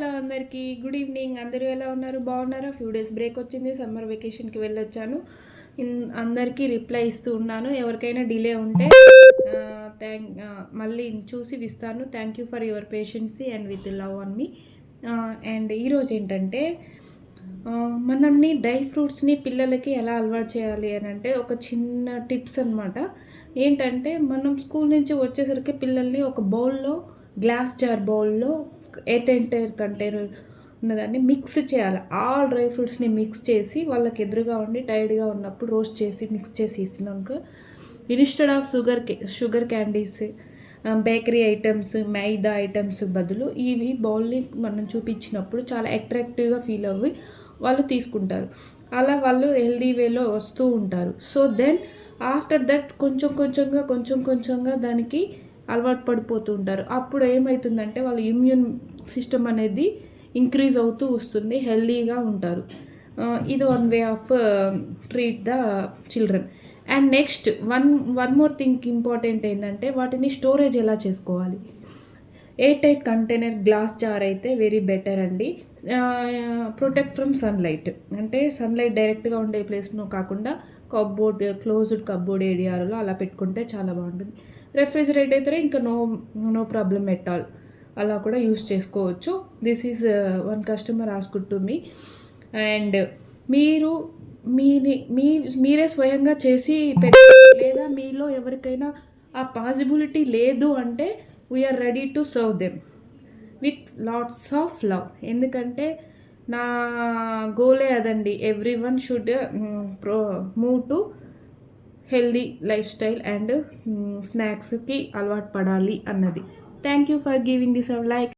Hello అందరికీ good evening. అందరూ ఎలా ఉన్నారు? బాగున్నారా? ఫ్యూ డేస్ బ్రేక్ వచ్చింది, సమ్మర్ వెకేషన్కి వెళ్ళొచ్చాను. అందరికీ రిప్లై ఇస్తూ ఉన్నాను. ఎవరికైనా డిలే ఉంటే మళ్ళీ చూసి ఇస్తాను. Thank you for your patience and with love on me. And ఈరోజు ఏంటంటే మనల్ని డ్రై ఫ్రూట్స్ని పిల్లలకి ఎలా అలవాటు చేయాలి అని అంటే ఒక చిన్న టిప్స్ అనమాట. ఏంటంటే మనం స్కూల్ నుంచి వచ్చేసరికి పిల్లల్ని ఒక బౌల్లో, గ్లాస్ జార్ బౌల్లో ఎయిర్ కంటైనర్ ఉన్నదాన్ని మిక్స్ చేయాలి. ఆల్ డ్రై ఫ్రూట్స్ని మిక్స్ చేసి వాళ్ళకి ఎదురుగా ఉండి టైర్డ్గా ఉన్నప్పుడు రోస్ట్ చేసి మిక్స్ చేసి ఇస్తున్నాను. Instead of sugar candies, bakery items, maida items బదులు ఇవి బౌల్ని మనం చూపించినప్పుడు చాలా అట్రాక్టివ్గా ఫీల్ అవ్వి వాళ్ళు తీసుకుంటారు. అలా వాళ్ళు హెల్దీ వేలో వస్తూ ఉంటారు. సో దెన్ ఆఫ్టర్ దట్ కొంచెం కొంచెంగా దానికి అలవాటు పడిపోతూ ఉంటారు. అప్పుడు ఏమవుతుందంటే వాళ్ళ ఇమ్యూన్ సిస్టమ్ అనేది ఇంక్రీజ్ అవుతూ వస్తుంది, హెల్దీగా ఉంటారు. ఇది one way of treat the children. And next one more thing important ఏంటంటే వాటిని స్టోరేజ్ ఎలా చేసుకోవాలి. Air tight container glass jar అయితే వెరీ బెటర్ అండి. ప్రొటెక్ట్ ఫ్రమ్ సన్లైట్, అంటే సన్లైట్ డైరెక్ట్గా ఉండే ప్లేస్ను కాకుండా క్లోజ్డ్ కప్బోర్డ్ ఏరియాలో అలా పెట్టుకుంటే చాలా బాగుంటుంది. రెఫ్రిజిరేటర్ అయితే ఇంకా నో ప్రాబ్లమ్ ఎట్ ఆల్, అలా కూడా యూస్ చేసుకోవచ్చు. This is one customer asked to me. And మీరు మీరే స్వయంగా చేసి లేదా మీలో ఎవరికైనా ఆ పాసిబిలిటీ లేదు అంటే we are ready to serve them with lots of love. ఎందుకంటే నా గోలే అదండి, every one should move to healthy life style and స్నాక్స్కి అలవాటు పడాలి అన్నది. Thank you for giving this like.